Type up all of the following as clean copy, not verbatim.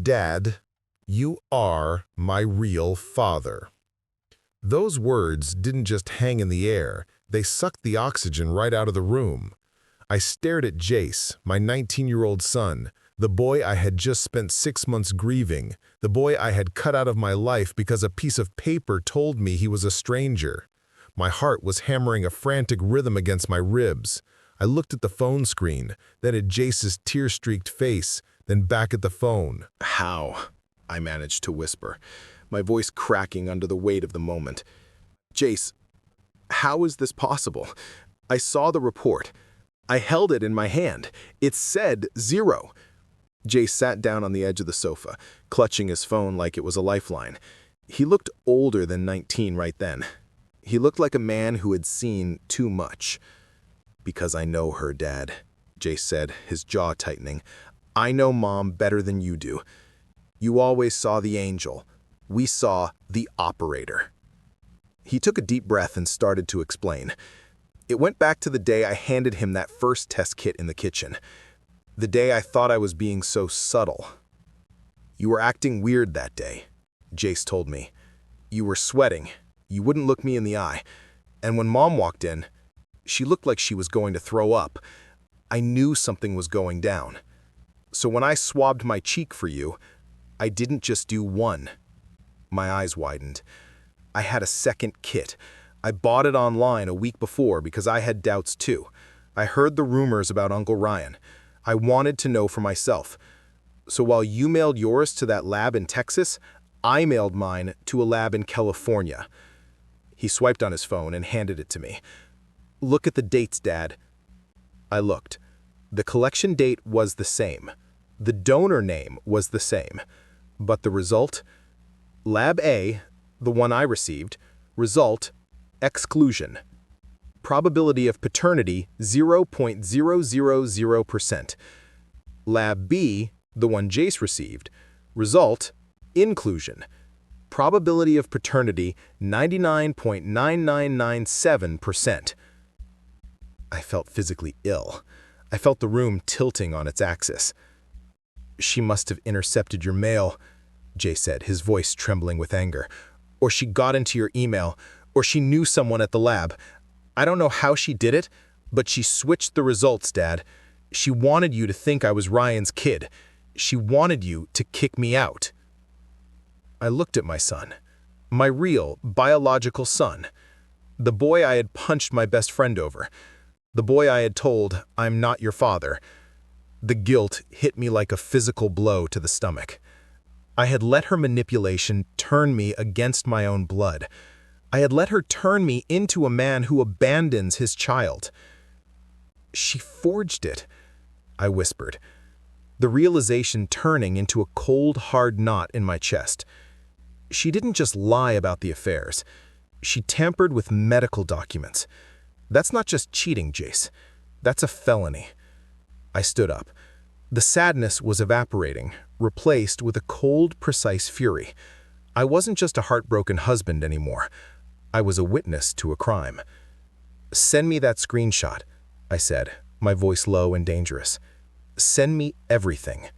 Dad, you are my real father. Those words didn't just hang in the air, they sucked the oxygen right out of the room. I stared at Jace, my 19-year-old son, the boy I had just spent 6 months grieving, the boy I had cut out of my life because a piece of paper told me he was a stranger. My heart was hammering a frantic rhythm against my ribs. I looked at the phone screen, then at Jace's tear-streaked face, then back at the phone. "How?" I managed to whisper, my voice cracking under the weight of the moment. "Jace, how is this possible? I saw the report. I held it in my hand. It said 0. Jace sat down on the edge of the sofa, clutching his phone like it was a lifeline. He looked older than 19 right then. He looked like a man who had seen too much. "Because I know her, Dad," Jace said, his jaw tightening. "I know Mom better than you do. You always saw the angel. We saw the operator." He took a deep breath and started to explain. It went back to the day I handed him that first test kit in the kitchen. The day I thought I was being so subtle. "You were acting weird that day," Jace told me. "You were sweating. You wouldn't look me in the eye. And when Mom walked in, she looked like she was going to throw up. I knew something was going down. So when I swabbed my cheek for you, I didn't just do one." My eyes widened. "I had a second kit. I bought it online a week before because I had doubts too. I heard the rumors about Uncle Ryan. I wanted to know for myself. So while you mailed yours to that lab in Texas, I mailed mine to a lab in California." He swiped on his phone and handed it to me. "Look at the dates, Dad." I looked. The collection date was the same. The donor name was the same. But the result? Lab A, the one I received, result, exclusion. Probability of paternity, 0.000%. Lab B, the one Jace received, result, inclusion. Probability of paternity, 99.9997%. I felt physically ill. I felt the room tilting on its axis. "She must have intercepted your mail," Jay said, his voice trembling with anger. "Or she got into your email, or she knew someone at the lab. I don't know how she did it, but she switched the results, Dad. She wanted you to think I was Ryan's kid. She wanted you to kick me out." I looked at my son, my real, biological son, the boy I had punched my best friend over, the boy I had told, "I'm not your father." The guilt hit me like a physical blow to the stomach. I had let her manipulation turn me against my own blood. I had let her turn me into a man who abandons his child. "She forged it," I whispered, the realization turning into a cold, hard knot in my chest. She didn't just lie about the affairs. She tampered with medical documents. That's not just cheating, Jace. That's a felony. I stood up. The sadness was evaporating, replaced with a cold, precise fury. I wasn't just a heartbroken husband anymore. I was a witness to a crime. "Send me that screenshot," I said, my voice low and dangerous. "Send me everything."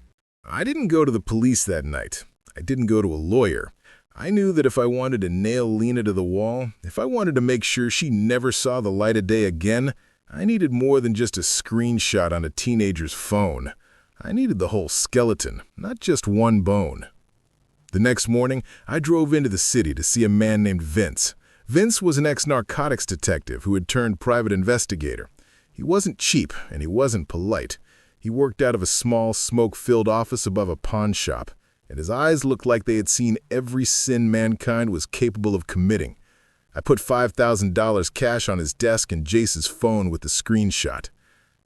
I didn't go to the police that night. I didn't go to a lawyer. I knew that if I wanted to nail Lena to the wall, if I wanted to make sure she never saw the light of day again, I needed more than just a screenshot on a teenager's phone. I needed the whole skeleton, not just one bone. The next morning, I drove into the city to see a man named Vince. Vince was an ex-narcotics detective who had turned private investigator. He wasn't cheap, and he wasn't polite. He worked out of a small, smoke-filled office above a pawn shop, and his eyes looked like they had seen every sin mankind was capable of committing. I put $5,000 cash on his desk and Jace's phone with the screenshot.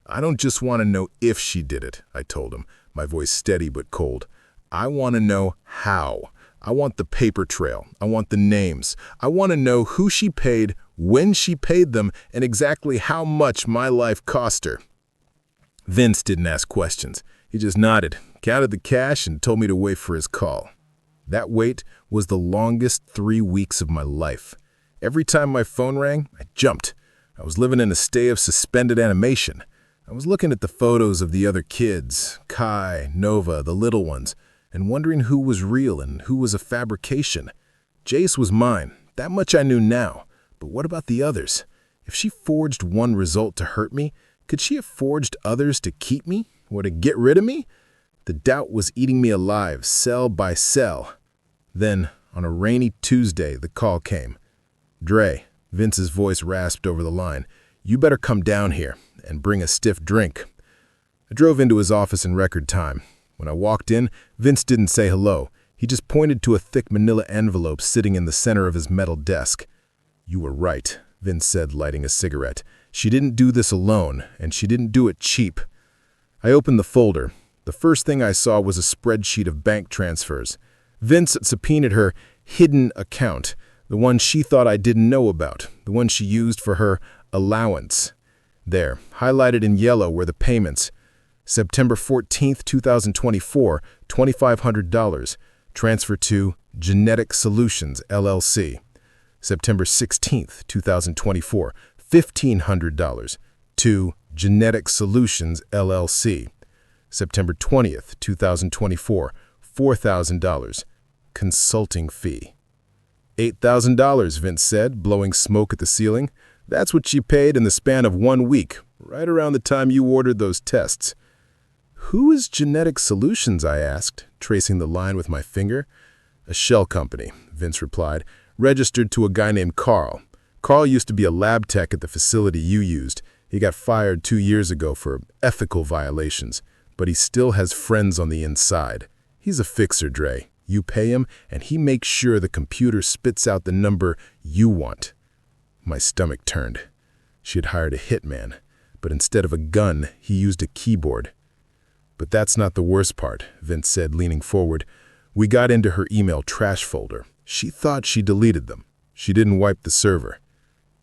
"I don't just want to know if she did it," I told him, my voice steady but cold. "I want to know how. I want the paper trail. I want the names. I want to know who she paid, when she paid them, and exactly how much my life cost her." Vince didn't ask questions. He just nodded, counted the cash, and told me to wait for his call. That wait was the longest 3 weeks of my life. Every time my phone rang, I jumped. I was living in a state of suspended animation. I was looking at the photos of the other kids, Kai, Nova, the little ones. and wondering who was real and who was a fabrication. Jace was mine. That much I knew now. But what about the others? If she forged one result to hurt me, could she have forged others to keep me or to get rid of me? The doubt was eating me alive, cell by cell. Then, on a rainy Tuesday, the call came. "Dre," Vince's voice rasped over the line, "you better come down here and bring a stiff drink." I drove into his office in record time. When I walked in, Vince didn't say hello. He just pointed to a thick manila envelope sitting in the center of his metal desk. "You were right," Vince said, lighting a cigarette. "She didn't do this alone, and she didn't do it cheap." I opened the folder. The first thing I saw was a spreadsheet of bank transfers. Vince subpoenaed her hidden account, the one she thought I didn't know about, the one she used for her allowance. There, highlighted in yellow, were the payments. September 14th, 2024, $2,500. Transfer to Genetic Solutions, LLC. September 16th, 2024, $1,500 to Genetic Solutions, LLC. September 20th, 2024, $4,000. Consulting fee. $8,000, Vince said, blowing smoke at the ceiling. "That's what she paid in the span of 1 week, right around the time you ordered those tests." "Who is Genetic Solutions?" I asked, tracing the line with my finger. "A shell company," Vince replied, "registered to a guy named Carl. Carl used to be a lab tech at the facility you used. He got fired 2 years ago for ethical violations, but he still has friends on the inside. He's a fixer, Dre. You pay him, and he makes sure the computer spits out the number you want." My stomach turned. She had hired a hitman, but instead of a gun, he used a keyboard. "But that's not the worst part," Vince said, leaning forward. "We got into her email trash folder. She thought she deleted them. She didn't wipe the server."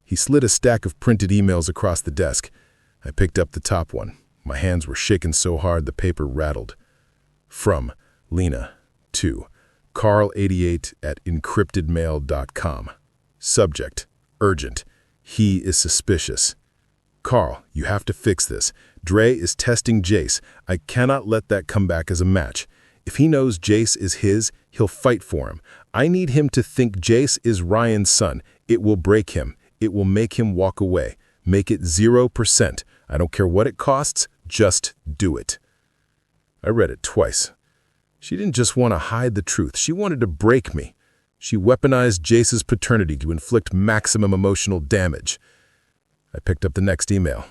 He slid a stack of printed emails across the desk. I picked up the top one. My hands were shaking so hard the paper rattled. From Lena to Carl88@encryptedmail.com. Subject: urgent. He is suspicious. "Carl, you have to fix this. Dre is testing Jace. I cannot let that come back as a match. If he knows Jace is his, he'll fight for him. I need him to think Jace is Ryan's son. It will break him. It will make him walk away. Make it 0%. I don't care what it costs. Just do it." I read it twice. She didn't just want to hide the truth. She wanted to break me. She weaponized Jace's paternity to inflict maximum emotional damage. I picked up the next email.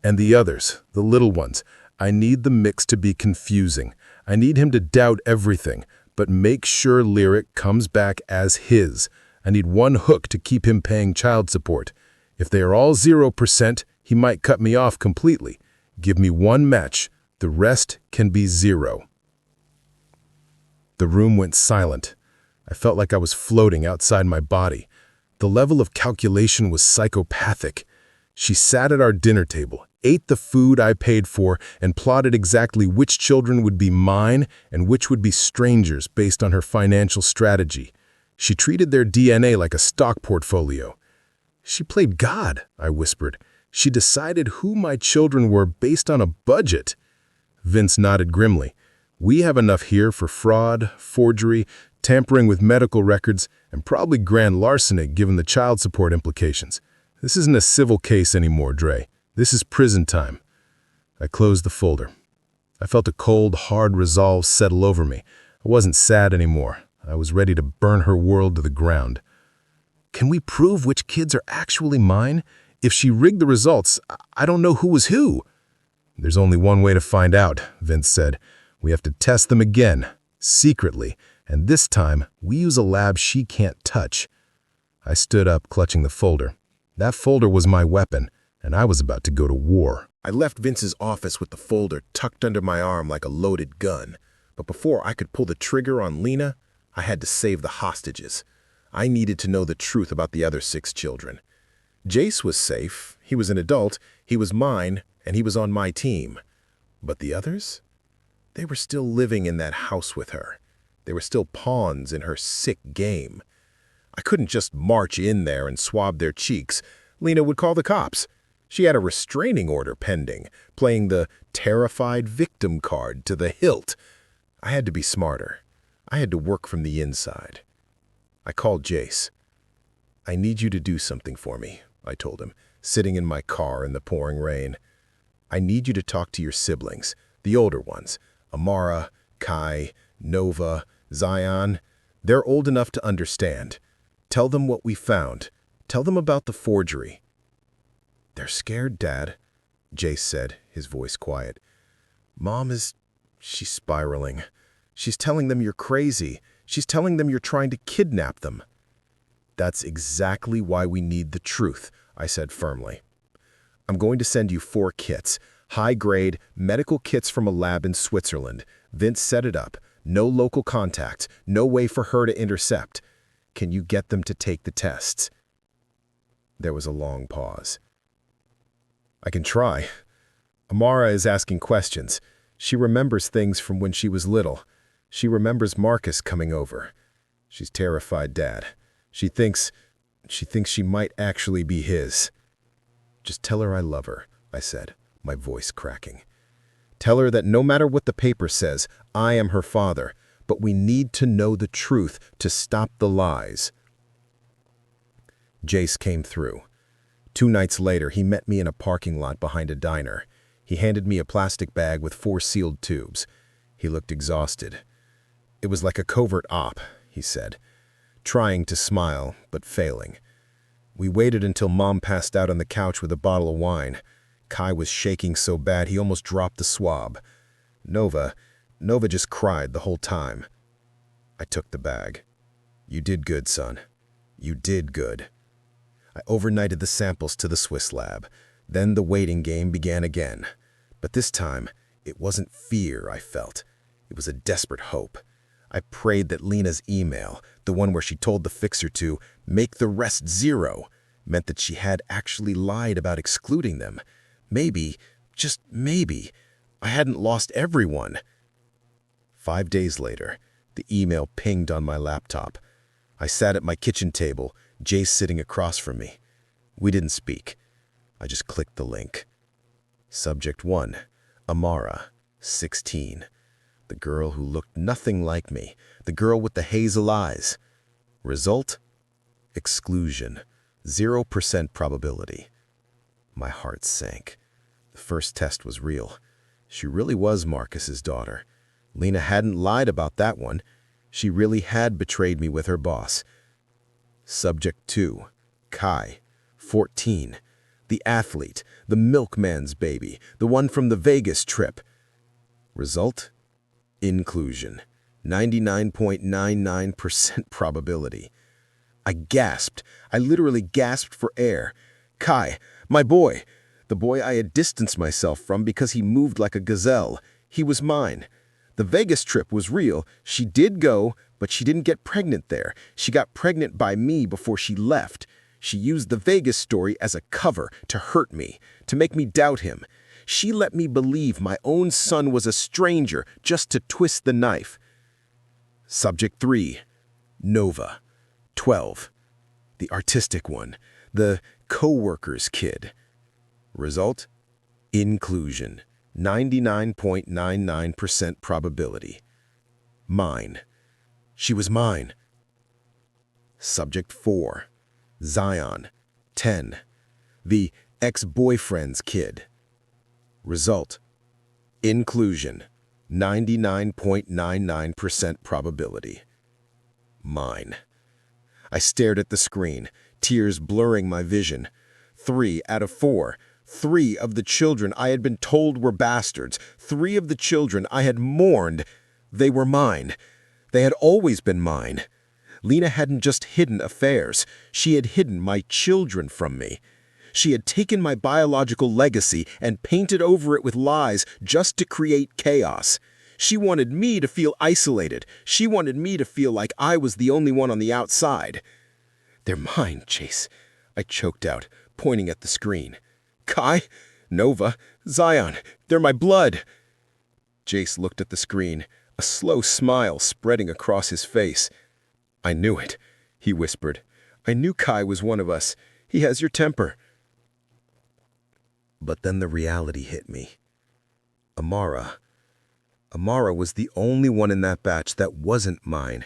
"And the others, the little ones, I need the mix to be confusing. I need him to doubt everything, but make sure Lyric comes back as his. I need one hook to keep him paying child support. If they are all 0%, he might cut me off completely. Give me one match. The rest can be 0. The room went silent. I felt like I was floating outside my body. The level of calculation was psychopathic. She sat at our dinner table, ate the food I paid for, and plotted exactly which children would be mine and which would be strangers based on her financial strategy. She treated their DNA like a stock portfolio. "She played God," I whispered. "She decided who my children were based on a budget." Vince nodded grimly. "We have enough here for fraud, forgery, tampering with medical records, and probably grand larceny given the child support implications. This isn't a civil case anymore, Dre. This is prison time." I closed the folder. I felt a cold, hard resolve settle over me. I wasn't sad anymore. I was ready to burn her world to the ground. "Can we prove which kids are actually mine? If she rigged the results, I don't know who was who." "There's only one way to find out," Vince said. "We have to test them again, secretly, and this time we use a lab she can't touch." I stood up, clutching the folder. That folder was my weapon, and I was about to go to war. I left Vince's office with the folder tucked under my arm like a loaded gun. But before I could pull the trigger on Lena, I had to save the hostages. I needed to know the truth about the other 6 children. Jace was safe. He was an adult. He was mine, and he was on my team. But the others? They were still living in that house with her. They were still pawns in her sick game. I couldn't just march in there and swab their cheeks. Lena would call the cops. She had a restraining order pending, playing the terrified victim card to the hilt. I had to be smarter. I had to work from the inside. I called Jace. "I need you to do something for me," I told him, sitting in my car in the pouring rain. "I need you to talk to your siblings, the older ones, Amara, Kai, Nova, Zion. They're old enough to understand. Tell them what we found. Tell them about the forgery." "They're scared, Dad," Jace said, his voice quiet. She's spiraling. She's telling them you're crazy. She's telling them you're trying to kidnap them." "That's exactly why we need the truth," I said firmly. "I'm going to send you 4 kits, high-grade medical kits from a lab in Switzerland. Vince set it up. No local contacts, no way for her to intercept. Can you get them to take the tests?" There was a long pause. "I can try. Amara is asking questions. She remembers things from when she was little. She remembers Marcus coming over. She's terrified, Dad. She thinks she might actually be his." "Just tell her I love her," I said, my voice cracking. "Tell her that no matter what the paper says, I am her father, but we need to know the truth to stop the lies." Jace came through. 2 nights later, he met me in a parking lot behind a diner. He handed me a plastic bag with 4 sealed tubes. He looked exhausted. "It was like a covert op," he said, trying to smile, but failing. "We waited until Mom passed out on the couch with a bottle of wine. Kai was shaking so bad he almost dropped the swab. Nova just cried the whole time." I took the bag. "You did good, son. You did good." I overnighted the samples to the Swiss lab. Then the waiting game began again. But this time, it wasn't fear I felt. It was a desperate hope. I prayed that Lena's email, the one where she told the fixer to make the rest 0, meant that she had actually lied about excluding them. Maybe, just maybe, I hadn't lost everyone. 5 days later, the email pinged on my laptop. I sat at my kitchen table, Jace sitting across from me. We didn't speak. I just clicked the link. Subject 1, Amara, 16. The girl who looked nothing like me, the girl with the hazel eyes. Result? Exclusion, 0% probability. My heart sank. The first test was real. She really was Marcus's daughter. Lena hadn't lied about that one. She really had betrayed me with her boss. Subject 2, Kai, 14. The athlete, the milkman's baby, the one from the Vegas trip. Result? Inclusion, 99.99% probability. I gasped. I literally gasped for air. Kai, my boy, the boy I had distanced myself from because he moved like a gazelle. He was mine. The Vegas trip was real. She did go, but she didn't get pregnant there. She got pregnant by me before she left. She used the Vegas story as a cover to hurt me, to make me doubt him. She let me believe my own son was a stranger just to twist the knife. Subject 3, Nova, 12. The artistic one, the co-worker's kid. Result? Inclusion, 99.99% probability. Mine. She was mine. Subject 4, Zion, 10. The ex-boyfriend's kid. Result: inclusion, 99.99% probability. Mine. I stared at the screen, tears blurring my vision. 3 out of 4. 3 of the children I had been told were bastards. 3 of the children I had mourned. They were mine. They had always been mine. Lena hadn't just hidden affairs. She had hidden my children from me. She had taken my biological legacy and painted over it with lies just to create chaos. She wanted me to feel isolated. She wanted me to feel like I was the only one on the outside. "They're mine, Chase," I choked out, pointing at the screen. "Kai, Nova, Zion, they're my blood." Jace looked at the screen, a slow smile spreading across his face. "I knew it," he whispered. "I knew Kai was one of us. He has your temper." But then the reality hit me. Amara, Amara was the only one in that batch that wasn't mine,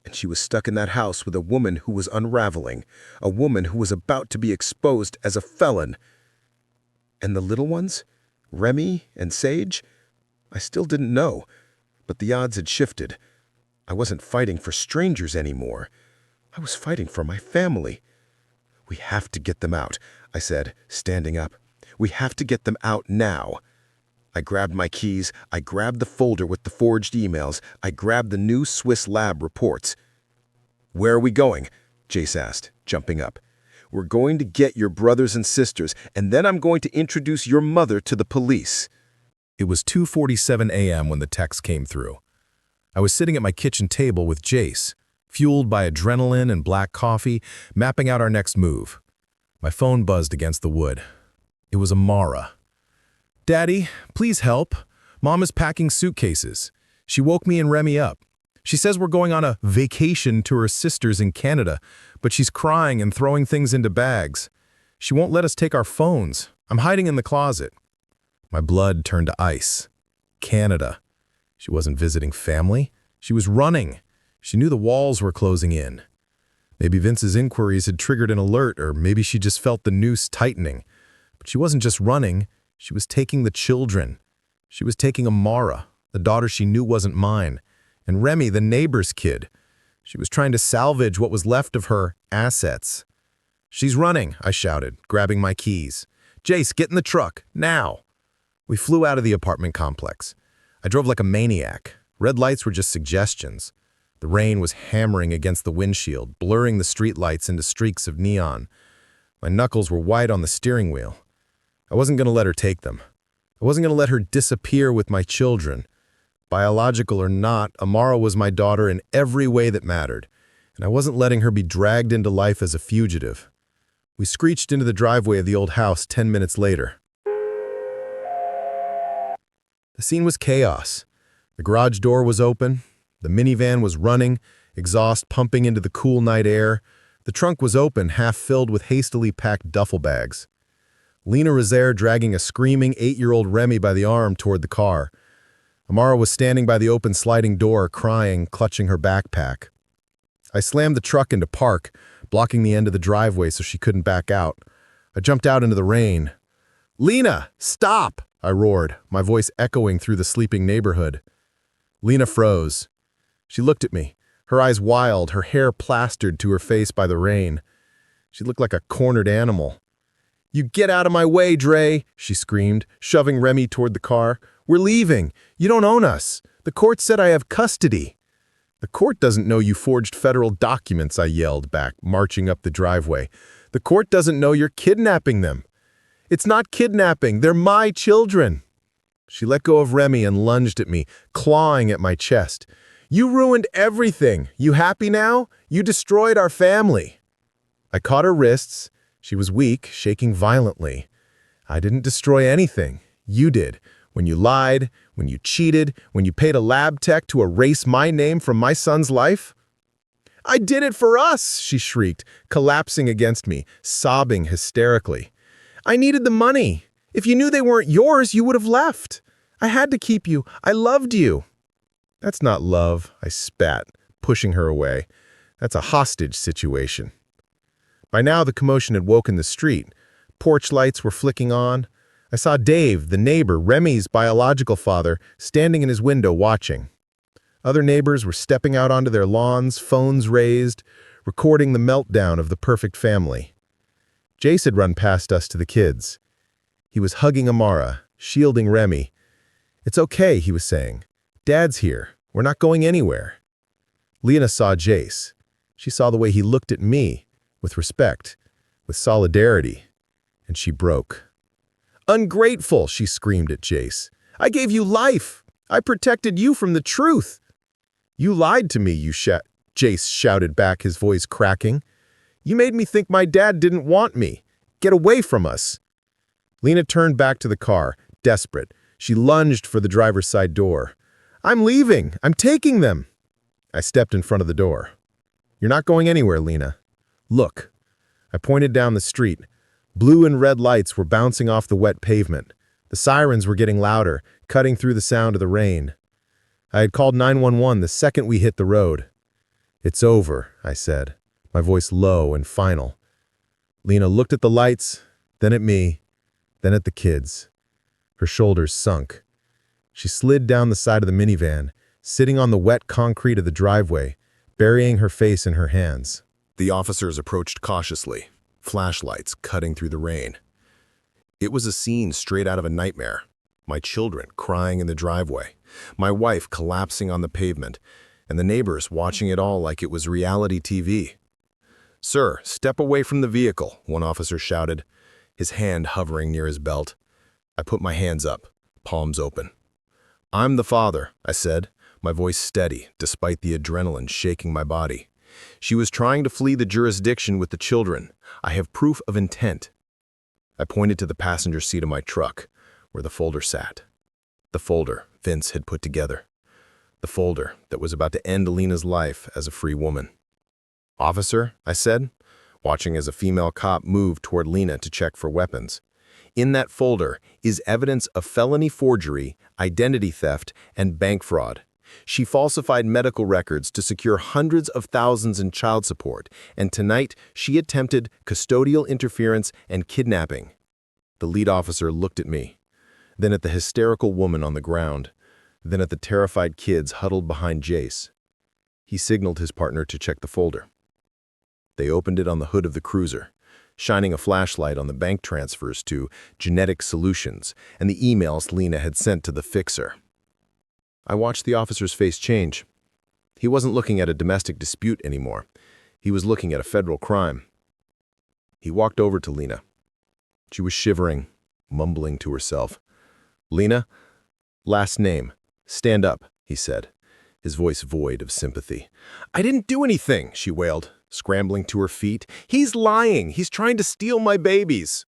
and she was stuck in that house with a woman who was unraveling, a woman who was about to be exposed as a felon. And the little ones? Remy and Sage? I still didn't know, but the odds had shifted. I wasn't fighting for strangers anymore. I was fighting for my family. "We have to get them out," I said, standing up. "We have to get them out now." I grabbed my keys, I grabbed the folder with the forged emails, I grabbed the new Swiss lab reports. "Where are we going?" Jace asked, jumping up. "We're going to get your brothers and sisters, and then I'm going to introduce your mother to the police." It was 2:47 a.m. when the text came through. I was sitting at my kitchen table with Jace, fueled by adrenaline and black coffee, mapping out our next move. My phone buzzed against the wood. It was Amara. "Daddy, please help. Mom is packing suitcases. She woke me and Remy up. She says we're going on a vacation to her sisters in Canada, but she's crying and throwing things into bags. She won't let us take our phones. I'm hiding in the closet." My blood turned to ice. Canada. She wasn't visiting family. She was running. She knew the walls were closing in. Maybe Vince's inquiries had triggered an alert, or maybe she just felt the noose tightening. But she wasn't just running. She was taking the children. She was taking Amara, the daughter she knew wasn't mine, and Remy, the neighbor's kid. She was trying to salvage what was left of her assets. "She's running," I shouted, grabbing my keys. "Jace, get in the truck, now." We flew out of the apartment complex. I drove like a maniac. Red lights were just suggestions. The rain was hammering against the windshield, blurring the streetlights into streaks of neon. My knuckles were white on the steering wheel. I wasn't going to let her take them. I wasn't going to let her disappear with my children. Biological or not, Amara was my daughter in every way that mattered, and I wasn't letting her be dragged into life as a fugitive. We screeched into the driveway of the old house 10 minutes later. The scene was chaos. The garage door was open. The minivan was running, exhaust pumping into the cool night air. The trunk was open, half filled with hastily packed duffel bags. Lena was there dragging a screaming 8-year-old Remy by the arm toward the car. Amara was standing by the open sliding door, crying, clutching her backpack. I slammed the truck into park, blocking the end of the driveway so she couldn't back out. I jumped out into the rain. "Lena, stop!" I roared, my voice echoing through the sleeping neighborhood. Lena froze. She looked at me, her eyes wild, her hair plastered to her face by the rain. She looked like a cornered animal. "You get out of my way, Dre," she screamed, shoving Remy toward the car. "We're leaving. You don't own us. The court said I have custody." "The court doesn't know you forged federal documents," I yelled back, marching up the driveway. "The court doesn't know you're kidnapping them." "It's not kidnapping. They're my children." She let go of Remy and lunged at me, clawing at my chest. "You ruined everything. You happy now? You destroyed our family." I caught her wrists. She was weak, shaking violently. "I didn't destroy anything. You did. When you lied, when you cheated, when you paid a lab tech to erase my name from my son's life." "I did it for us," she shrieked, collapsing against me, sobbing hysterically. "I needed the money. If you knew they weren't yours, you would have left. I had to keep you. I loved you." "That's not love," I spat, pushing her away. "That's a hostage situation." By now, the commotion had woken the street. Porch lights were flicking on. I saw Dave, the neighbor, Remy's biological father, standing in his window watching. Other neighbors were stepping out onto their lawns, phones raised, recording the meltdown of the perfect family. Jace had run past us to the kids. He was hugging Amara, shielding Remy. "It's okay," he was saying. "Dad's here. We're not going anywhere." Lena saw Jace. She saw the way he looked at me, with respect, with solidarity, and she broke. "Ungrateful," she screamed at Jace. "I gave you life. I protected you from the truth." "You lied to me, Jace shouted back, his voice cracking. "You made me think my dad didn't want me. Get away from us." Lena turned back to the car, desperate. She lunged for the driver's side door. "I'm leaving. I'm taking them." I stepped in front of the door. "You're not going anywhere, Lena. Look." I pointed down the street. Blue and red lights were bouncing off the wet pavement. The sirens were getting louder, cutting through the sound of the rain. I had called 911 the second we hit the road. "It's over," I said, my voice low and final. Lena looked at the lights, then at me, then at the kids. Her shoulders sunk. She slid down the side of the minivan, sitting on the wet concrete of the driveway, burying her face in her hands. The officers approached cautiously, flashlights cutting through the rain. It was a scene straight out of a nightmare. My children crying in the driveway, my wife collapsing on the pavement, and the neighbors watching it all like it was reality TV. "Sir, step away from the vehicle," one officer shouted, his hand hovering near his belt. I put my hands up, palms open. "I'm the father," I said, my voice steady despite the adrenaline shaking my body. "She was trying to flee the jurisdiction with the children. I have proof of intent." I pointed to the passenger seat of my truck, where the folder sat. The folder Vince had put together. The folder that was about to end Lena's life as a free woman. "Officer," I said, watching as a female cop moved toward Lena to check for weapons. "In that folder is evidence of felony forgery, identity theft, and bank fraud. She falsified medical records to secure hundreds of thousands in child support, and tonight she attempted custodial interference and kidnapping." The lead officer looked at me, then at the hysterical woman on the ground, then at the terrified kids huddled behind Jace. He signaled his partner to check the folder. They opened it on the hood of the cruiser, shining a flashlight on the bank transfers to Genetic Solutions and the emails Lena had sent to the fixer. I watched the officer's face change. He wasn't looking at a domestic dispute anymore. He was looking at a federal crime. He walked over to Lena. She was shivering, mumbling to herself. "Lena, last name. Stand up," he said, his voice void of sympathy. "I didn't do anything," she wailed, scrambling to her feet. "He's lying. He's trying to steal my babies."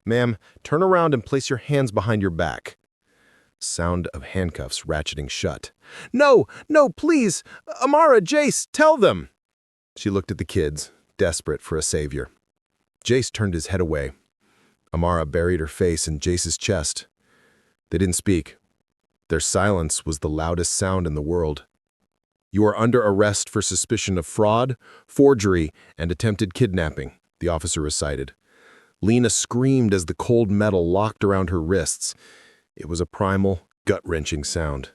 "Ma'am, turn around and place your hands behind your back." Sound of handcuffs ratcheting shut. "No, no, please! Amara, Jace, tell them!" She looked at the kids, desperate for a savior. Jace turned his head away. Amara buried her face in Jace's chest. They didn't speak. Their silence was the loudest sound in the world. "You are under arrest for suspicion of fraud, forgery, and attempted kidnapping," the officer recited. Lena screamed as the cold metal locked around her wrists. It was a primal, gut-wrenching sound.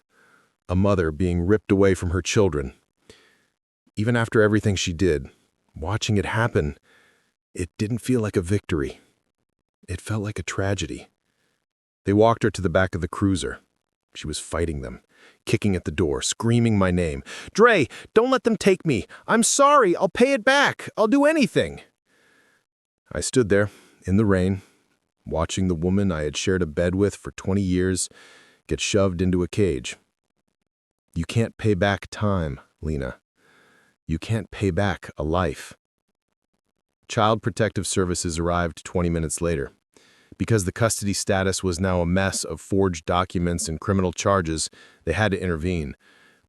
A mother being ripped away from her children. Even after everything she did, watching it happen, it didn't feel like a victory. It felt like a tragedy. They walked her to the back of the cruiser. She was fighting them, kicking at the door, screaming my name. "Dre, don't let them take me. I'm sorry. I'll pay it back. I'll do anything." I stood there, in the rain, watching the woman I had shared a bed with for 20 years get shoved into a cage. You can't pay back time, Lena. You can't pay back a life. Child Protective Services arrived 20 minutes later. Because the custody status was now a mess of forged documents and criminal charges, they had to intervene.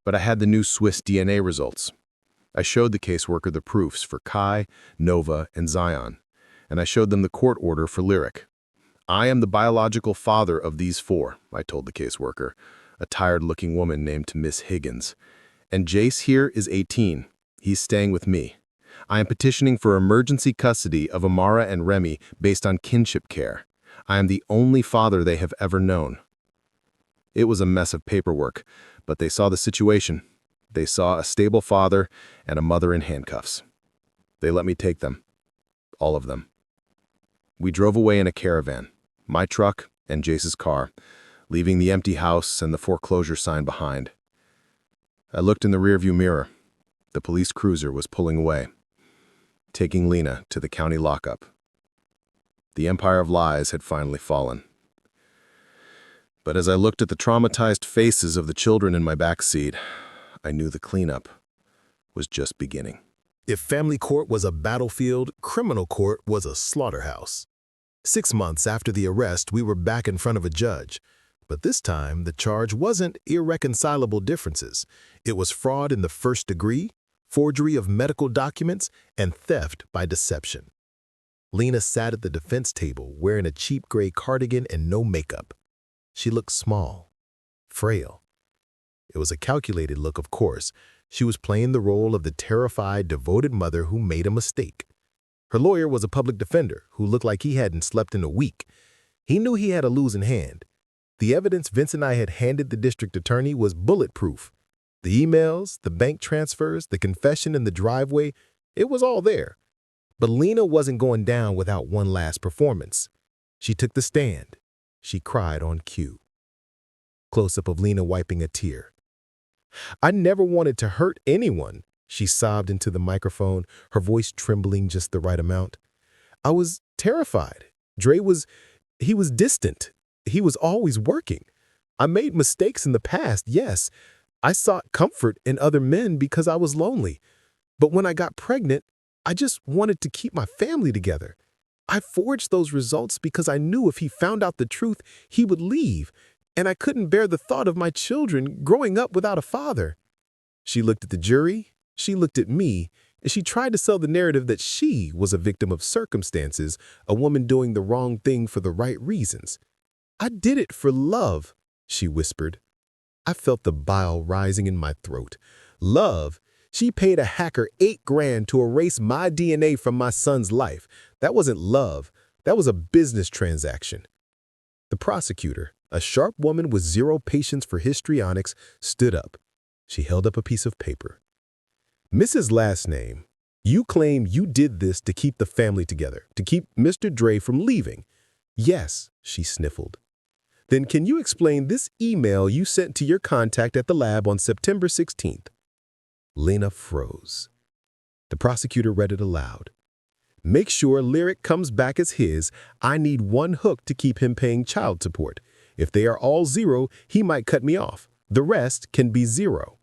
But I had the new Swiss DNA results. I showed the caseworker the proofs for Kai, Nova, and Zion, and I showed them the court order for Lyric. "I am the biological father of these four," I told the caseworker, a tired-looking woman named Miss Higgins. "And Jace here is 18. He's staying with me. I am petitioning for emergency custody of Amara and Remy based on kinship care. I am the only father they have ever known." It was a mess of paperwork, but they saw the situation. They saw a stable father and a mother in handcuffs. They let me take them. All of them. We drove away in a caravan, my truck and Jace's car, leaving the empty house and the foreclosure sign behind. I looked in the rearview mirror. The police cruiser was pulling away, taking Lena to the county lockup. The empire of lies had finally fallen. But as I looked at the traumatized faces of the children in my backseat, I knew the cleanup was just beginning. If family court was a battlefield, criminal court was a slaughterhouse. 6 months after the arrest, we were back in front of a judge. But this time, the charge wasn't irreconcilable differences. It was fraud in the first degree, forgery of medical documents, and theft by deception. Lena sat at the defense table wearing a cheap gray cardigan and no makeup. She looked small, frail. It was a calculated look, of course. She was playing the role of the terrified, devoted mother who made a mistake. Her lawyer was a public defender who looked like he hadn't slept in a week. He knew he had a losing hand. The evidence Vince and I had handed the district attorney was bulletproof. The emails, the bank transfers, the confession in the driveway, it was all there. But Lena wasn't going down without one last performance. She took the stand. She cried on cue. Close-up of Lena wiping a tear. "I never wanted to hurt anyone," she sobbed into the microphone, her voice trembling just the right amount. "I was terrified. He was distant. He was always working. I made mistakes in the past, yes. I sought comfort in other men because I was lonely. But when I got pregnant, I just wanted to keep my family together. I forged those results because I knew if he found out the truth, he would leave, and I couldn't bear the thought of my children growing up without a father." She looked at the jury, she looked at me, and she tried to sell the narrative that she was a victim of circumstances, a woman doing the wrong thing for the right reasons. "I did it for love," she whispered. I felt the bile rising in my throat. Love? She paid a hacker $8,000 to erase my DNA from my son's life. That wasn't love. That was a business transaction. The prosecutor, a sharp woman with zero patience for histrionics, stood up. She held up a piece of paper. "Mrs. Last Name, you claim you did this to keep the family together, to keep Mr. Dre from leaving." "Yes," she sniffled. "Then can you explain this email you sent to your contact at the lab on September 16th? Lena froze. The prosecutor read it aloud. "Make sure Lyric comes back as his. I need one hook to keep him paying child support. If they are all zero, he might cut me off. The rest can be zero."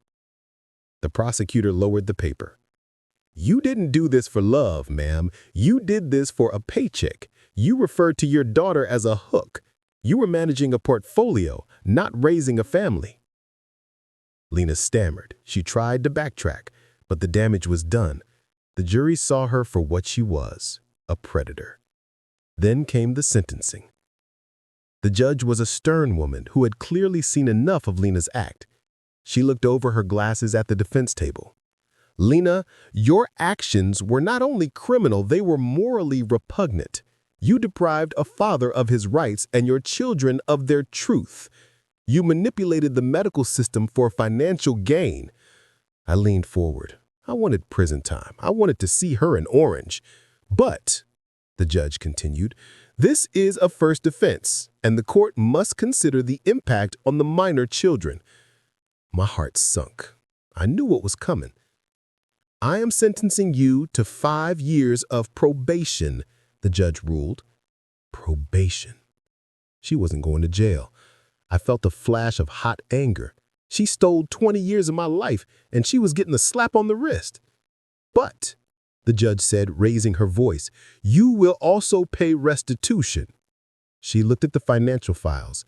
The prosecutor lowered the paper. "You didn't do this for love, ma'am. You did this for a paycheck. You referred to your daughter as a hook. You were managing a portfolio, not raising a family." Lena stammered. She tried to backtrack, but the damage was done. The jury saw her for what she was, a predator. Then came the sentencing. The judge was a stern woman who had clearly seen enough of Lena's act. She looked over her glasses at the defense table. "Lena, your actions were not only criminal, they were morally repugnant. You deprived a father of his rights and your children of their truth. You manipulated the medical system for financial gain." I leaned forward. I wanted prison time. I wanted to see her in orange. "But," the judge continued, "this is a first offense, and the court must consider the impact on the minor children." My heart sunk. I knew what was coming. "I am sentencing you to 5 years of probation," the judge ruled. Probation. She wasn't going to jail. I felt a flash of hot anger. She stole 20 years of my life, and she was getting a slap on the wrist. "But," the judge said, raising her voice, "you will also pay restitution." She looked at the financial files.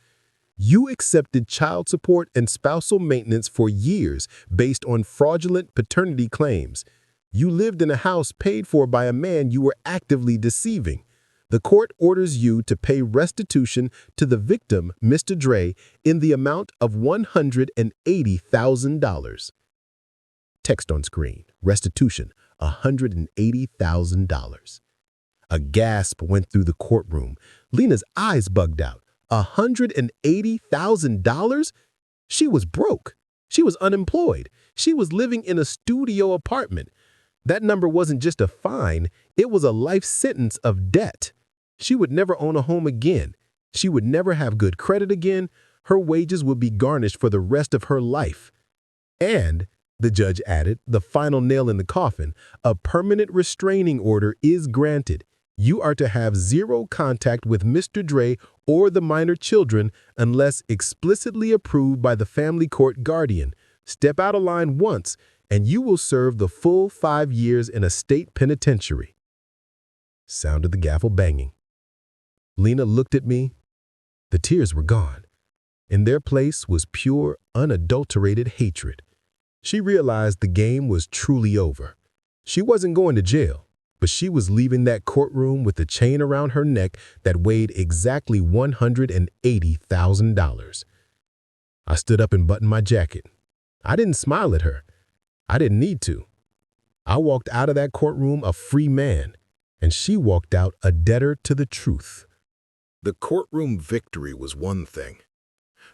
"You accepted child support and spousal maintenance for years based on fraudulent paternity claims. You lived in a house paid for by a man you were actively deceiving. The court orders you to pay restitution to the victim, Mr. Dre, in the amount of $180,000. Text on screen. Restitution, $180,000. A gasp went through the courtroom. Lena's eyes bugged out. $180,000? She was broke. She was unemployed. She was living in a studio apartment. That number wasn't just a fine, it was a life sentence of debt. She would never own a home again. She would never have good credit again. Her wages would be garnished for the rest of her life. And, the judge added, the final nail in the coffin, a permanent restraining order is granted. You are to have zero contact with Mr. Dre or the minor children unless explicitly approved by the family court guardian. Step out of line once, and you will serve the full 5 years in a state penitentiary. Sounded the gavel banging. Lena looked at me. The tears were gone. In their place was pure, unadulterated hatred. She realized the game was truly over. She wasn't going to jail, but she was leaving that courtroom with a chain around her neck that weighed exactly $180,000. I stood up and buttoned my jacket. I didn't smile at her. I didn't need to. I walked out of that courtroom a free man, and she walked out a debtor to the truth. The courtroom victory was one thing.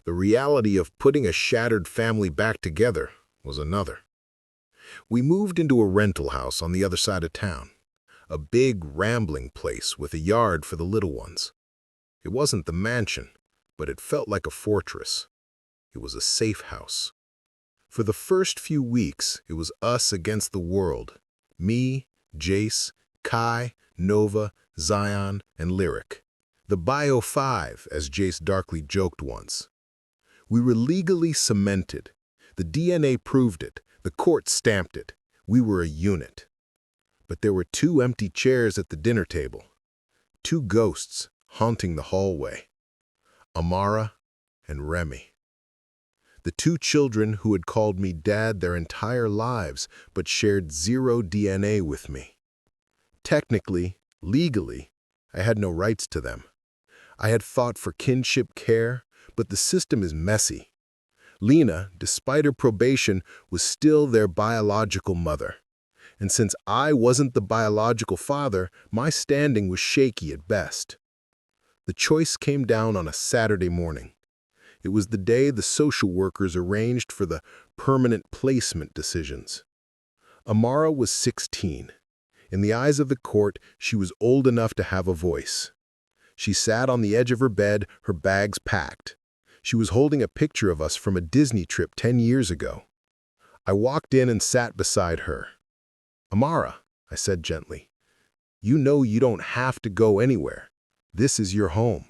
The reality of putting a shattered family back together was another. We moved into a rental house on the other side of town, a big, rambling place with a yard for the little ones. It wasn't the mansion, but it felt like a fortress. It was a safe house. For the first few weeks, it was us against the world. Me, Jace, Kai, Nova, Zion, and Lyric. The Bio 5, as Jace darkly joked once. We were legally cemented. The DNA proved it. The court stamped it. We were a unit. But there were 2 empty chairs at the dinner table. 2 ghosts haunting the hallway. Amara and Remy. The 2 children who had called me dad their entire lives but shared 0 DNA with me. Technically, legally, I had no rights to them. I had fought for kinship care, but the system is messy. Lena, despite her probation, was still their biological mother. And since I wasn't the biological father, my standing was shaky at best. The choice came down on a Saturday morning. It was the day the social workers arranged for the permanent placement decisions. Amara was 16. In the eyes of the court, she was old enough to have a voice. She sat on the edge of her bed, her bags packed. She was holding a picture of us from a Disney trip 10 years ago. I walked in and sat beside her. "Amara," I said gently, "you know you don't have to go anywhere. This is your home.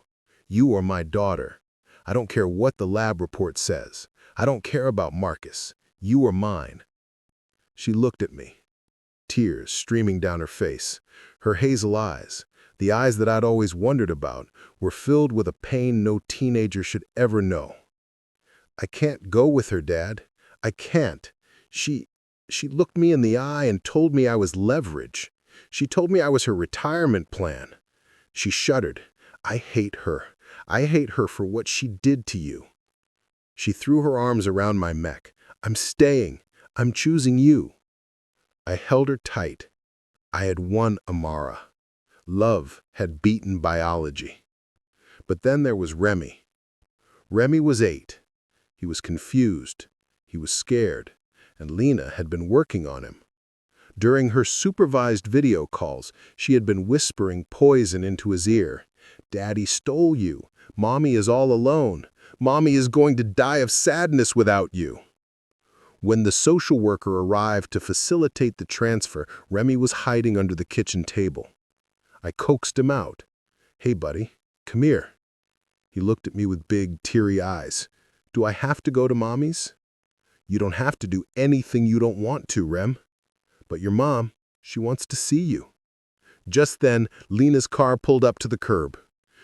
You are my daughter. I don't care what the lab report says. I don't care about Marcus. You are mine." She looked at me, tears streaming down her face. Her hazel eyes, the eyes that I'd always wondered about, were filled with a pain no teenager should ever know. "I can't go with her, Dad. I can't. She looked me in the eye and told me I was leverage. She told me I was her retirement plan." She shuddered. "I hate her. I hate her for what she did to you." She threw her arms around my neck. "I'm staying. I'm choosing you." I held her tight. I had won Amara. Love had beaten biology. But then there was Remy. Remy was 8. He was confused. He was scared. And Lena had been working on him. During her supervised video calls, she had been whispering poison into his ear. "Daddy stole you. Mommy is all alone. Mommy is going to die of sadness without you." When the social worker arrived to facilitate the transfer, Remy was hiding under the kitchen table. I coaxed him out. "Hey, buddy, come here." He looked at me with big, teary eyes. "Do I have to go to Mommy's?" "You don't have to do anything you don't want to, Rem. But your mom, she wants to see you." Just then, Lena's car pulled up to the curb.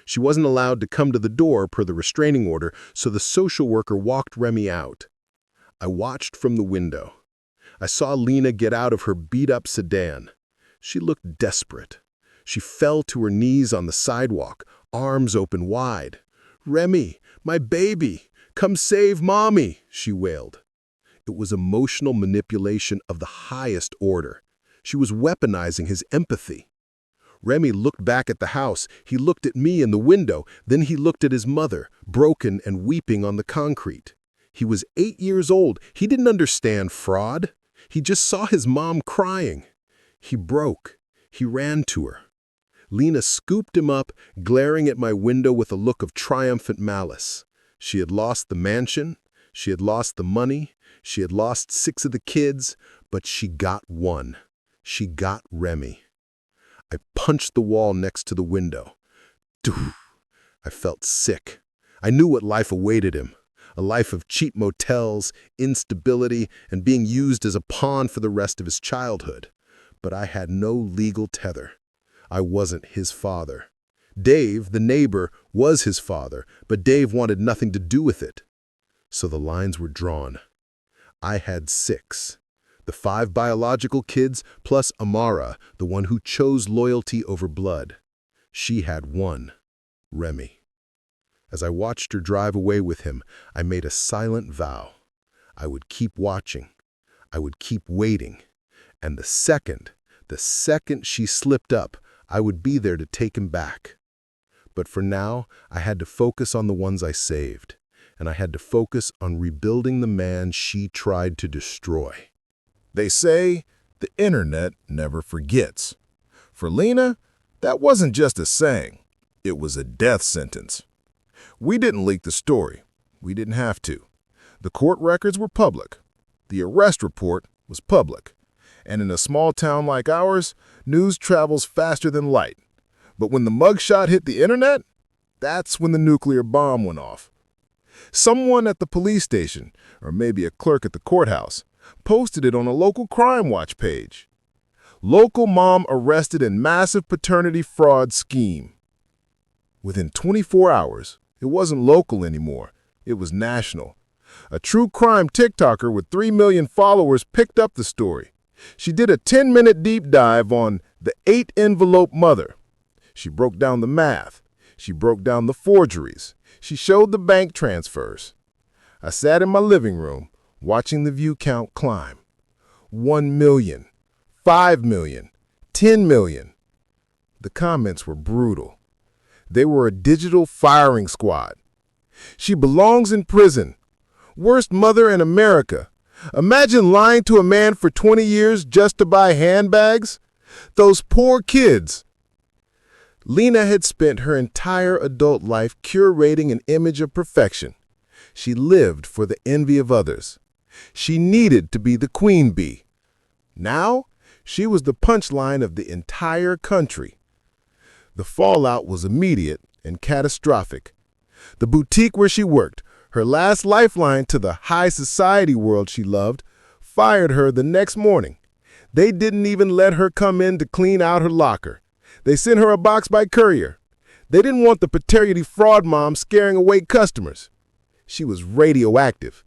She wasn't allowed to come to the door per the restraining order, so the social worker walked Remy out. I watched from the window. I saw Lena get out of her beat-up sedan. She looked desperate. She fell to her knees on the sidewalk, arms open wide. "Remy, my baby, come save Mommy," she wailed. It was emotional manipulation of the highest order. She was weaponizing his empathy. Remy looked back at the house. He looked at me in the window. Then he looked at his mother, broken and weeping on the concrete. He was 8 years old. He didn't understand fraud. He just saw his mom crying. He broke. He ran to her. Lena scooped him up, glaring at my window with a look of triumphant malice. She had lost the mansion. She had lost the money. She had lost 6 of the kids, but she got one. She got Remy. I punched the wall next to the window. Doof. I felt sick. I knew what life awaited him. A life of cheap motels, instability, and being used as a pawn for the rest of his childhood. But I had no legal tether. I wasn't his father. Dave, the neighbor, was his father, but Dave wanted nothing to do with it. So the lines were drawn. I had 6. The 5 biological kids plus Amara, the one who chose loyalty over blood. She had 1, Remy. As I watched her drive away with him, I made a silent vow. I would keep watching. I would keep waiting. And the second she slipped up, I would be there to take him back. But for now, I had to focus on the ones I saved, and I had to focus on rebuilding the man she tried to destroy. They say the internet never forgets. For Lena, that wasn't just a saying. It was a death sentence. We didn't leak the story. We didn't have to. The court records were public. The arrest report was public. And in a small town like ours, news travels faster than light. But when the mugshot hit the internet, that's when the nuclear bomb went off. Someone at the police station, or maybe a clerk at the courthouse, posted it on a local crime watch page. Local mom arrested in massive paternity fraud scheme. Within 24 hours, it wasn't local anymore. It was national. A true crime TikToker with 3 million followers picked up the story. She did a 10-minute deep dive on the 8-envelope mother. She broke down the math. She broke down the forgeries. She showed the bank transfers. I sat in my living room, watching the view count climb. 1 million, 5 million, 10 million. The comments were brutal. They were a digital firing squad. She belongs in prison. Worst mother in America. Imagine lying to a man for 20 years just to buy handbags. Those poor kids. Lena had spent her entire adult life curating an image of perfection. She lived for the envy of others. She needed to be the queen bee. Now, she was the punchline of the entire country. The fallout was immediate and catastrophic. The boutique where she worked, her last lifeline to the high society world she loved, fired her the next morning. They didn't even let her come in to clean out her locker. They sent her a box by courier. They didn't want the paternity fraud mom scaring away customers. She was radioactive.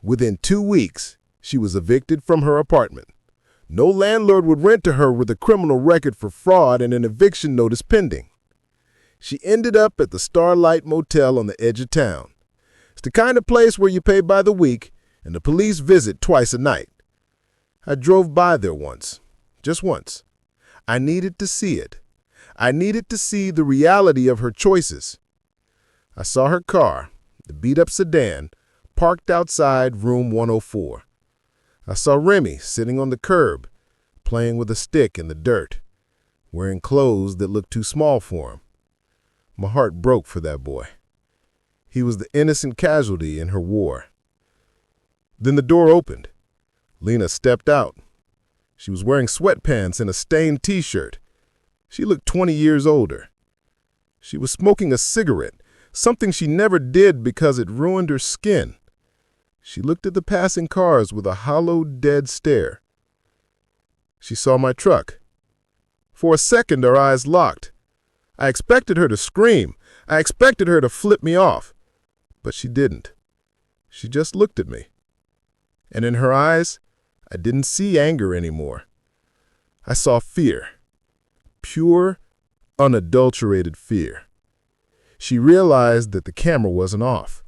Within 2 weeks, she was evicted from her apartment. No landlord would rent to her with a criminal record for fraud and an eviction notice pending. She ended up at the Starlight Motel on the edge of town. It's the kind of place where you pay by the week and the police visit twice a night. I drove by there once, just once. I needed to see it. I needed to see the reality of her choices. I saw her car, the beat-up sedan, parked outside room 104. I saw Remy sitting on the curb, playing with a stick in the dirt, wearing clothes that looked too small for him. My heart broke for that boy. He was the innocent casualty in her war. Then the door opened. Lena stepped out. She was wearing sweatpants and a stained t-shirt. She looked 20 years older. She was smoking a cigarette, something she never did because it ruined her skin. She looked at the passing cars with a hollow, dead stare. She saw my truck. For a second, our eyes locked. I expected her to scream. I expected her to flip me off. But she didn't. She just looked at me. And in her eyes, I didn't see anger anymore. I saw fear. Pure, unadulterated fear. She realized that the camera wasn't off.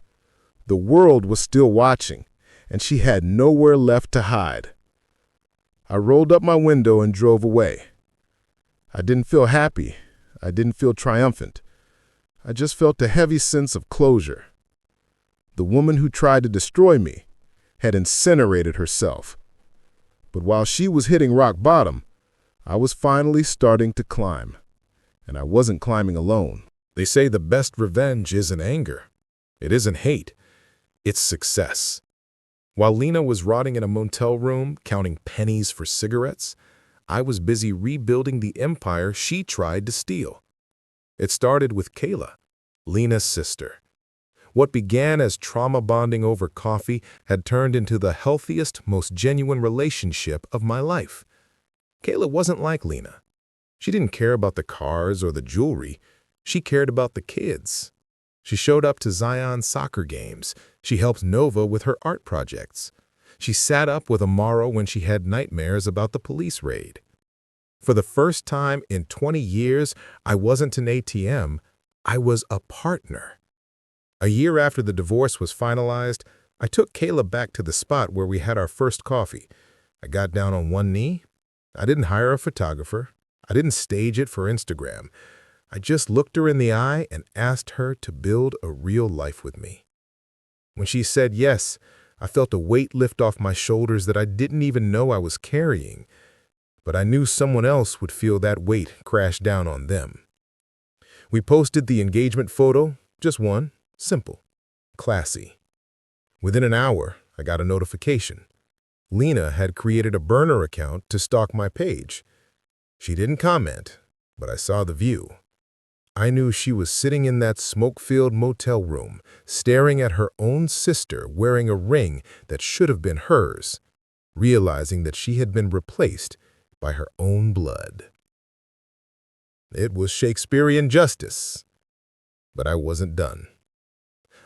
The world was still watching, and she had nowhere left to hide. I rolled up my window and drove away. I didn't feel happy. I didn't feel triumphant. I just felt a heavy sense of closure. The woman who tried to destroy me had incinerated herself. But while she was hitting rock bottom, I was finally starting to climb. And I wasn't climbing alone. They say the best revenge isn't anger. It isn't hate. It's success. While Lena was rotting in a motel room, counting pennies for cigarettes, I was busy rebuilding the empire she tried to steal. It started with Kayla, Lena's sister. What began as trauma bonding over coffee had turned into the healthiest, most genuine relationship of my life. Kayla wasn't like Lena. She didn't care about the cars or the jewelry. She cared about the kids. She showed up to Zion's soccer games. She helped Nova with her art projects. She sat up with Amaro when she had nightmares about the police raid. For the first time in 20 years, I wasn't an ATM. I was a partner. A year after the divorce was finalized, I took Kayla back to the spot where we had our first coffee. I got down on one knee. I didn't hire a photographer. I didn't stage it for Instagram. I just looked her in the eye and asked her to build a real life with me. When she said yes, I felt a weight lift off my shoulders that I didn't even know I was carrying, but I knew someone else would feel that weight crash down on them. We posted the engagement photo, just one, simple, classy. Within an hour, I got a notification. Lena had created a burner account to stalk my page. She didn't comment, but I saw the view. I knew she was sitting in that smoke-filled motel room, staring at her own sister wearing a ring that should have been hers, realizing that she had been replaced by her own blood. It was Shakespearean justice, but I wasn't done.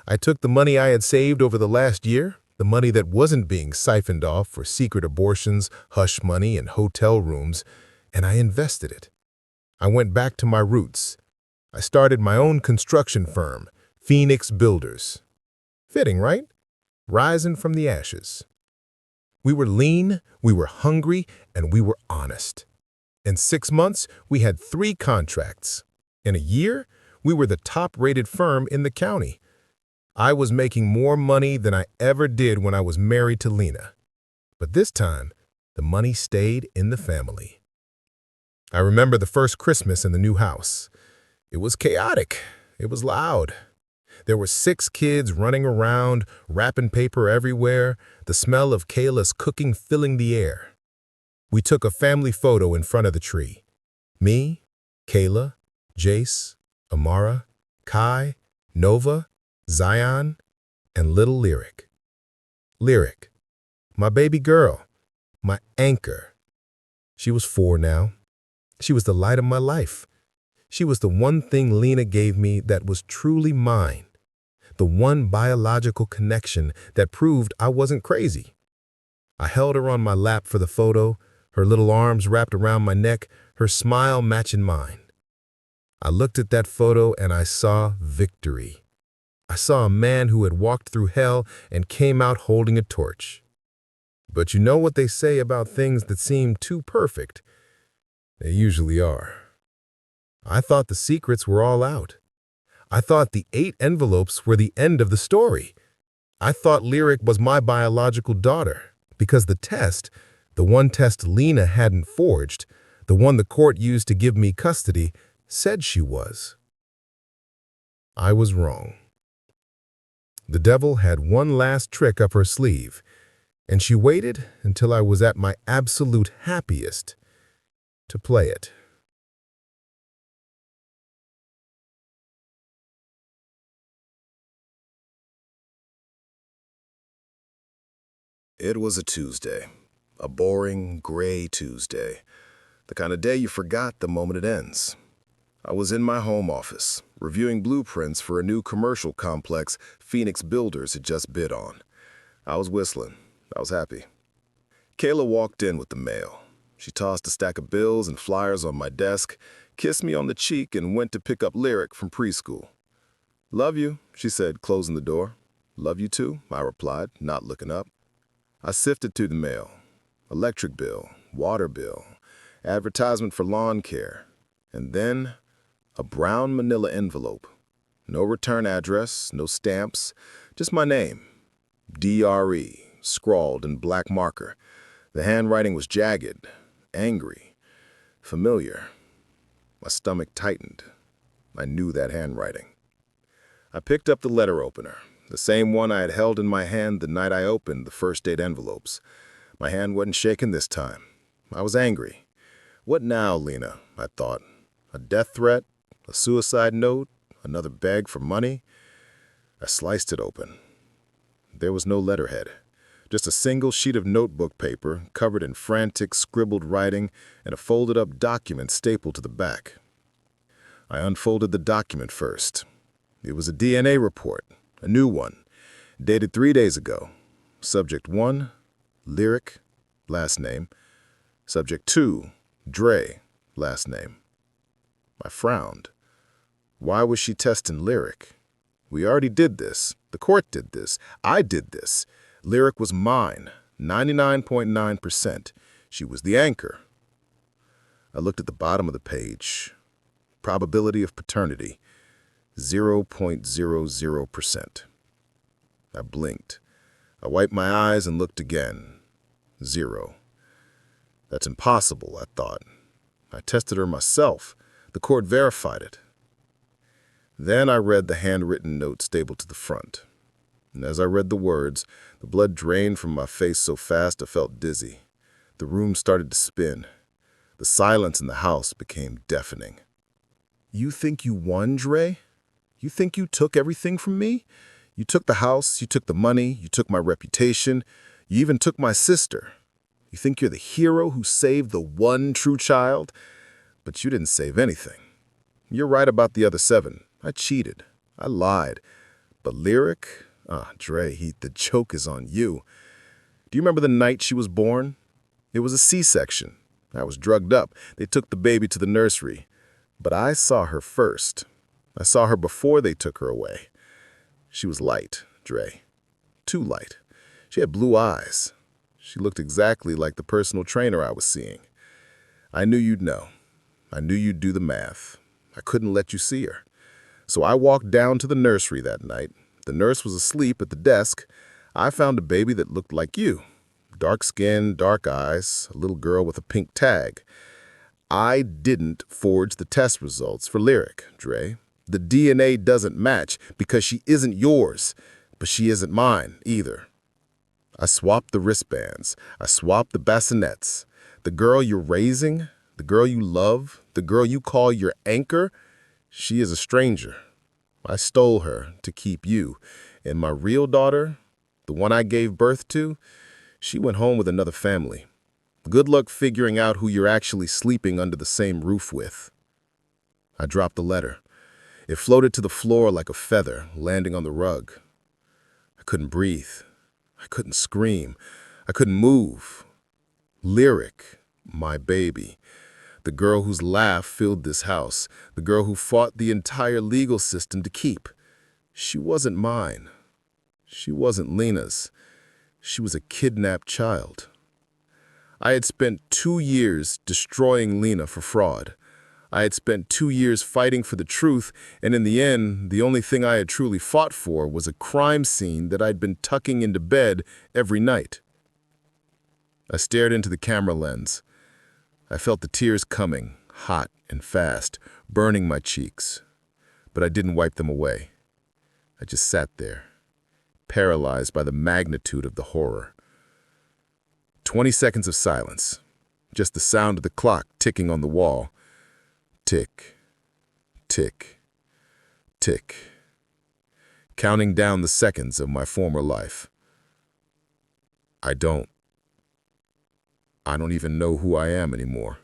I took the money I had saved over the last year, the money that wasn't being siphoned off for secret abortions, hush money, and hotel rooms, and I invested it. I went back to my roots. I started my own construction firm, Phoenix Builders. Fitting, right? Rising from the ashes. We were lean, we were hungry, and we were honest. In 6 months, we had 3 contracts. In a year, we were the top-rated firm in the county. I was making more money than I ever did when I was married to Lena. But this time, the money stayed in the family. I remember the first Christmas in the new house. It was chaotic. It was loud. There were 6 kids running around, wrapping paper everywhere, the smell of Kayla's cooking filling the air. We took a family photo in front of the tree. Me, Kayla, Jace, Amara, Kai, Nova, Zion, and little Lyric. Lyric, my baby girl, my anchor. She was 4 now. She was the light of my life. She was the one thing Lena gave me that was truly mine, the one biological connection that proved I wasn't crazy. I held her on my lap for the photo, her little arms wrapped around my neck, her smile matching mine. I looked at that photo and I saw victory. I saw a man who had walked through hell and came out holding a torch. But you know what they say about things that seem too perfect? They usually are. I thought the secrets were all out. I thought the 8 envelopes were the end of the story. I thought Lyric was my biological daughter because the test, the one test Lena hadn't forged, the one the court used to give me custody, said she was. I was wrong. The devil had one last trick up her sleeve, and she waited until I was at my absolute happiest to play it. It was a Tuesday, a boring, gray Tuesday, the kind of day you forgot the moment it ends. I was in my home office, reviewing blueprints for a new commercial complex Phoenix Builders had just bid on. I was whistling. I was happy. Kayla walked in with the mail. She tossed a stack of bills and flyers on my desk, kissed me on the cheek, and went to pick up Lyric from preschool. "Love you," she said, closing the door. "Love you too," I replied, not looking up. I sifted through the mail. Electric bill, water bill, advertisement for lawn care, and then a brown manila envelope. No return address, no stamps, just my name. DRE, scrawled in black marker. The handwriting was jagged, angry, familiar. My stomach tightened. I knew that handwriting. I picked up the letter opener, the same one I had held in my hand the night I opened the first 8 envelopes. My hand wasn't shaking this time. I was angry. What now, Lena? I thought. A death threat? A suicide note? Another beg for money? I sliced it open. There was no letterhead. Just a single sheet of notebook paper covered in frantic, scribbled writing and a folded-up document stapled to the back. I unfolded the document first. It was a DNA report, a new one, dated 3 days ago. Subject 1, Lyric, last name. Subject 2, Dre, last name. I frowned. Why was she testing Lyric? We already did this. The court did this. I did this. Lyric was mine, 99.9%. She was the anchor. I looked at the bottom of the page. Probability of paternity, 0.00%. I blinked. I wiped my eyes and looked again. 0. That's impossible, I thought. I tested her myself. The court verified it. Then I read the handwritten note stapled to the front. And as I read the words, the blood drained from my face so fast I felt dizzy. The room started to spin. The silence in the house became deafening. You think you won, Dre? You think you took everything from me? You took the house, you took the money, you took my reputation, you even took my sister. You think you're the hero who saved the one true child? But you didn't save anything. You're right about the other 7. I cheated. I lied. But Lyric? Dre, the joke is on you. Do you remember the night she was born? It was a C-section. I was drugged up. They took the baby to the nursery. But I saw her first. I saw her before they took her away. She was light, Dre. Too light. She had blue eyes. She looked exactly like the personal trainer I was seeing. I knew you'd know. I knew you'd do the math. I couldn't let you see her. So I walked down to the nursery that night. The nurse was asleep at the desk. I found a baby that looked like you. Dark skin, dark eyes, a little girl with a pink tag. I didn't forge the test results for Lyric, Dre. The DNA doesn't match because she isn't yours, but she isn't mine either. I swapped the wristbands. I swapped the bassinets. The girl you're raising, the girl you love, the girl you call your anchor, she is a stranger. I stole her to keep you. And my real daughter, the one I gave birth to, she went home with another family. Good luck figuring out who you're actually sleeping under the same roof with. I dropped the letter. It floated to the floor like a feather, landing on the rug. I couldn't breathe. I couldn't scream. I couldn't move. Lyric, my baby. The girl whose laugh filled this house. The girl who fought the entire legal system to keep. She wasn't mine. She wasn't Lena's. She was a kidnapped child. I had spent 2 years destroying Lena for fraud. I had spent 2 years fighting for the truth, and in the end, the only thing I had truly fought for was a crime scene that I'd been tucking into bed every night. I stared into the camera lens. I felt the tears coming, hot and fast, burning my cheeks. But I didn't wipe them away. I just sat there, paralyzed by the magnitude of the horror. 20 seconds of silence, just the sound of the clock ticking on the wall. Tick, tick, tick, counting down the seconds of my former life. I don't even know who I am anymore.